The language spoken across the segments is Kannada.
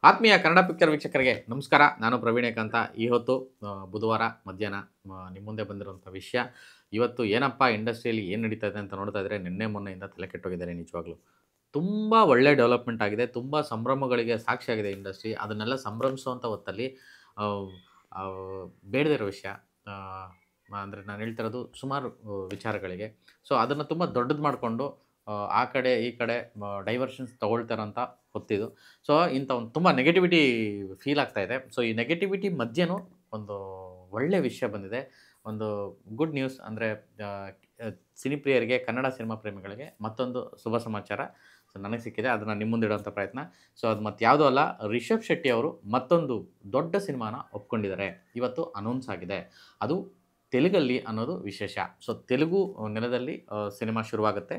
ಆತ್ಮೀಯ ಕನ್ನಡ ಪಿಕ್ಚರ್ ವೀಕ್ಷಕರಿಗೆ ನಮಸ್ಕಾರ. ನಾನು ಪ್ರವೀಣ್ ಏಕಾಂತ. ಈ ಹೊತ್ತು ಬುಧವಾರ ಮಧ್ಯಾಹ್ನ ನಿಮ್ಮ ಮುಂದೆ ಬಂದಿರುವಂಥ ವಿಷಯ ಇವತ್ತು ಏನಪ್ಪ ಇಂಡಸ್ಟ್ರಿಯಲ್ಲಿ ಏನು ನಡೀತಾ ಇದೆ ಅಂತ ನೋಡ್ತಾ ಇದ್ದರೆ ನಿನ್ನೆ ಮೊನ್ನೆಯಿಂದ ತಲೆ ಕೆಟ್ಟೋಗಿದ್ದಾರೆ ನಿಜವಾಗ್ಲೂ. ತುಂಬ ಒಳ್ಳೆ ಡೆವಲಪ್‌ಮೆಂಟ್ ಆಗಿದೆ. ತುಂಬ ಸಂಭ್ರಮಗಳಿಗೆ ಸಾಕ್ಷಿಯಾಗಿದೆ ಇಂಡಸ್ಟ್ರಿ. ಅದನ್ನೆಲ್ಲ ಸಂಭ್ರಮಿಸುವಂಥ ಹೊತ್ತಲ್ಲಿ ಆಹ್, ಬೇಡದೇ ಇರೋ ವಿಷಯ ಆಹ್, ಅಂದರೆ ನಾನು ಹೇಳ್ತಿರೋದು ಸುಮಾರು ವಿಚಾರಗಳಿಗೆ. ಸೊ ಅದನ್ನು ತುಂಬ ದೊಡ್ಡದು ಮಾಡಿಕೊಂಡು ಆ ಕಡೆ ಈ ಕಡೆ ಡೈವರ್ಷನ್ಸ್ ತಗೊಳ್ತಾರಂತ ಹೊತ್ತಿದು. ಸೊ ಇಂಥ ಒಂದು ತುಂಬ ನೆಗೆಟಿವಿಟಿ ಫೀಲ್ ಆಗ್ತಾ ಇದೆ. ಸೊ ಈ ನೆಗೆಟಿವಿಟಿ ಮಧ್ಯೆನೂ ಒಂದು ಒಳ್ಳೆ ವಿಷಯ ಬಂದಿದೆ. ಒಂದು ಗುಡ್ ನ್ಯೂಸ್ ಅಂದರೆ ಸಿನಿಪ್ರಿಯರಿಗೆ, ಕನ್ನಡ ಸಿನಿಮಾ ಪ್ರೇಮಿಗಳಿಗೆ ಮತ್ತೊಂದು ಶುಭ ಸಮಾಚಾರ ಸೊ ನನಗೆ ಸಿಕ್ಕಿದೆ. ಅದನ್ನು ನಿಮ್ಮ ಮುಂದೆ ಇಡುವಂಥ ಪ್ರಯತ್ನ. ಸೊ ಅದು ಮತ್ಯಾವುದೂ ಅಲ್ಲ, ರಿಷಬ್ ಶೆಟ್ಟಿ ಅವರು ಮತ್ತೊಂದು ದೊಡ್ಡ ಸಿನಿಮಾನ ಒಪ್ಕೊಂಡಿದ್ದಾರೆ. ಇವತ್ತು ಅನೌನ್ಸ್ ಆಗಿದೆ. ಅದು ತೆಲುಗಲ್ಲಿ ಅನ್ನೋದು ವಿಶೇಷ. ಸೊ ತೆಲುಗು ನೆಲದಲ್ಲಿ ಸಿನಿಮಾ ಶುರುವಾಗುತ್ತೆ.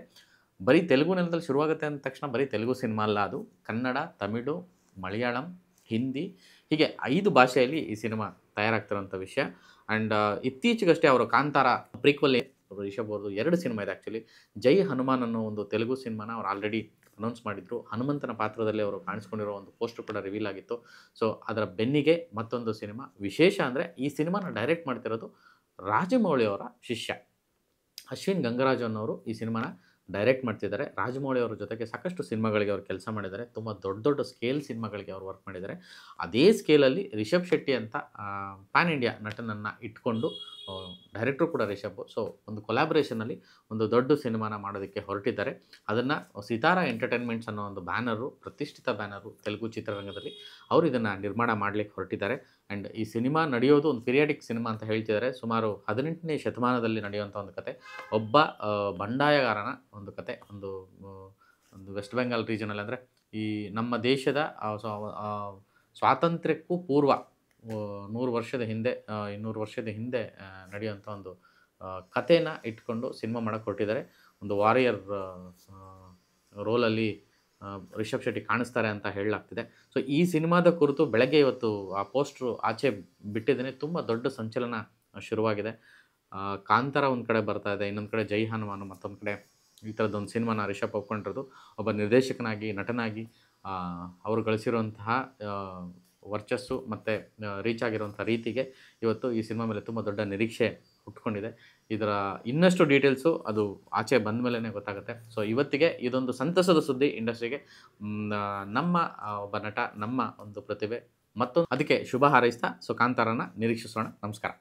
ಬರೀ ತೆಲುಗು ನೆಲದಲ್ಲಿ ಶುರುವಾಗುತ್ತೆ ಅಂದ ತಕ್ಷಣ ಬರೀ ತೆಲುಗು ಸಿನಿಮಾ ಅಲ್ಲ ಅದು. ಕನ್ನಡ, ತಮಿಳು, ಮಲಯಾಳಂ, ಹಿಂದಿ ಹೀಗೆ 5 ಭಾಷೆಯಲ್ಲಿ ಈ ಸಿನಿಮಾ ತಯಾರಾಗ್ತಿರೋಂಥ ವಿಷಯ. ಆ್ಯಂಡ್ ಇತ್ತೀಚೆಗಷ್ಟೇ ಅವರು ಕಾಂತಾರ ಪ್ರೀಕ್ವೆಲ್ ರಿಷಬ್ ಅವ್ರದ್ದು 2 ಸಿನಿಮಾ ಇದೆ ಆ್ಯಕ್ಚುಲಿ. ಜೈ ಹನುಮಾನ್ ಅನ್ನೋ ಒಂದು ತೆಲುಗು ಸಿನಿಮಾನ ಅವ್ರು ಆಲ್ರೆಡಿ ಅನೌನ್ಸ್ ಮಾಡಿದ್ರು. ಹನುಮಂತನ ಪಾತ್ರದಲ್ಲಿ ಅವರು ಕಾಣಿಸ್ಕೊಂಡಿರೋ ಒಂದು ಪೋಸ್ಟರ್ ಕೂಡ ರಿವೀಲ್ ಆಗಿತ್ತು. ಸೊ ಅದರ ಬೆನ್ನಿಗೆ ಮತ್ತೊಂದು ಸಿನಿಮಾ. ವಿಶೇಷ ಅಂದರೆ ಈ ಸಿನಿಮಾನ ಡೈರೆಕ್ಟ್ ಮಾಡ್ತಿರೋದು ರಾಜಮೌಳಿ ಅವರ ಶಿಷ್ಯ ಅಶ್ವಿನ್ ಗಂಗರಾಜ್ ಅನ್ನೋರು ಈ ಸಿನಿಮಾನ ಡೈರೆಕ್ಟ್ ಮಾಡ್ತಿದ್ದಾರೆ. ರಾಜಮೌಳಿ ಅವರ ಜೊತೆಗೆ ಸಾಕಷ್ಟು ಸಿನಿಮಾಗಳಿಗೆ ಅವರು ಕೆಲಸ ಮಾಡಿದ್ದಾರೆ. ತುಂಬ ದೊಡ್ಡ ದೊಡ್ಡ ಸ್ಕೇಲ್ ಸಿನಿಮಾಗಳಿಗೆ ಅವರು ವರ್ಕ್ ಮಾಡಿದ್ದಾರೆ. ಅದೇ ಸ್ಕೇಲಲ್ಲಿ ರಿಷಬ್ ಶೆಟ್ಟಿ ಅಂತ ಪ್ಯಾನ್ ಇಂಡಿಯಾ ನಟನನ್ನು ಇಟ್ಕೊಂಡು ಡೈರೆಕ್ಟ್ರು ಕೂಡ ರಿಷಬ್. ಸೊ ಒಂದು ಕೊಲ್ಯಾಬ್ರೇಷನಲ್ಲಿ ಒಂದು ದೊಡ್ಡ ಸಿನಿಮಾನ ಮಾಡೋದಕ್ಕೆ ಹೊರಟಿದ್ದಾರೆ. ಅದನ್ನು ಸಿತಾರಾ ಎಂಟರ್ಟೈನ್ಮೆಂಟ್ಸ್ ಅನ್ನೋ ಒಂದು ಬ್ಯಾನರು, ಪ್ರತಿಷ್ಠಿತ ಬ್ಯಾನರು ತೆಲುಗು ಚಿತ್ರರಂಗದಲ್ಲಿ ಅವರು ಇದನ್ನು ನಿರ್ಮಾಣ ಮಾಡಲಿಕ್ಕೆ ಹೊರಟಿದ್ದಾರೆ. ಆ್ಯಂಡ್ ಈ ಸಿನಿಮಾ ನಡೆಯೋದು ಒಂದು ಪಿರಿಯಾಡಿಕ್ ಸಿನಿಮಾ ಅಂತ ಹೇಳ್ತಿದ್ದಾರೆ. ಸುಮಾರು 18ನೇ ಶತಮಾನದಲ್ಲಿ ನಡೆಯುವಂಥ ಒಂದು ಕತೆ. ಒಬ್ಬ ಬಂಡಾಯಗಾರನ ಒಂದು ಕತೆ. ಒಂದು ವೆಸ್ಟ್ ಬೆಂಗಾಲ್ ರೀಜನಲ್ಲಿ ಅಂದರೆ ಈ ನಮ್ಮ ದೇಶದ ಸ್ವಾತಂತ್ರ್ಯಕ್ಕೂ ಪೂರ್ವ 100 ವರ್ಷದ ಹಿಂದೆ 200 ವರ್ಷದ ಹಿಂದೆ ನಡೆಯುವಂಥ ಒಂದು ಕಥೆನ ಇಟ್ಕೊಂಡು ಸಿನಿಮಾ ಮಾಡೋಕ್ಕೆ ಹೊರಟಿದ್ದಾರೆ. ಒಂದು ವಾರಿಯರ್ ರೋಲಲ್ಲಿ ರಿಷಬ್ ಶೆಟ್ಟಿ ಕಾಣಿಸ್ತಾರೆ ಅಂತ ಹೇಳಲಾಗ್ತಿದೆ. ಸೊ ಈ ಸಿನಿಮಾದ ಕುರಿತು ಬೆಳಗ್ಗೆ ಇವತ್ತು ಆ ಪೋಸ್ಟ್ರು ಆಚೆ ಬಿಟ್ಟಿದ್ದೇನೆ. ತುಂಬ ದೊಡ್ಡ ಸಂಚಲನ ಶುರುವಾಗಿದೆ. ಕಾಂತಾರ ಒಂದು ಕಡೆ ಬರ್ತಾ ಇದೆ, ಇನ್ನೊಂದು ಕಡೆ ಜೈ ಹನುಮಾನ್, ಮತ್ತೊಂದು ಕಡೆ ಈ ಥರದ್ದೊಂದು ಸಿನಿಮಾನ ರಿಷಬ್ ಒಪ್ಕೊಂಡಿರೋದು. ಒಬ್ಬ ನಿರ್ದೇಶಕನಾಗಿ, ನಟನಾಗಿ ಅವರು ಗಳಿಸಿರುವಂತಹ ವರ್ಚಸ್ಸು ಮತ್ತು ರೀಚ್ ಆಗಿರುವಂಥ ರೀತಿಗೆ ಇವತ್ತು ಈ ಸಿನಿಮಾ ಮೇಲೆ ತುಂಬ ದೊಡ್ಡ ನಿರೀಕ್ಷೆ ಹುಟ್ಕೊಂಡಿದೆ. ಇದರ ಇನ್ನಷ್ಟು ಡೀಟೇಲ್ಸು ಅದು ಆಚೆ ಬಂದ ಮೇಲೇ ಗೊತ್ತಾಗುತ್ತೆ. ಸೊ ಇವತ್ತಿಗೆ ಇದೊಂದು ಸಂತಸದ ಸುದ್ದಿ ಇಂಡಸ್ಟ್ರಿಗೆ. ನಮ್ಮ ಒಬ್ಬ ನಟ, ನಮ್ಮ ಒಂದು ಪ್ರತಿಭೆ ಮತ್ತೊಂದು ಅದಕ್ಕೆ ಶುಭ ಹಾರೈಸ್ತಾ ಸೊ ಕಾಂತಾರನ ನಿರೀಕ್ಷಿಸೋಣ. ನಮಸ್ಕಾರ.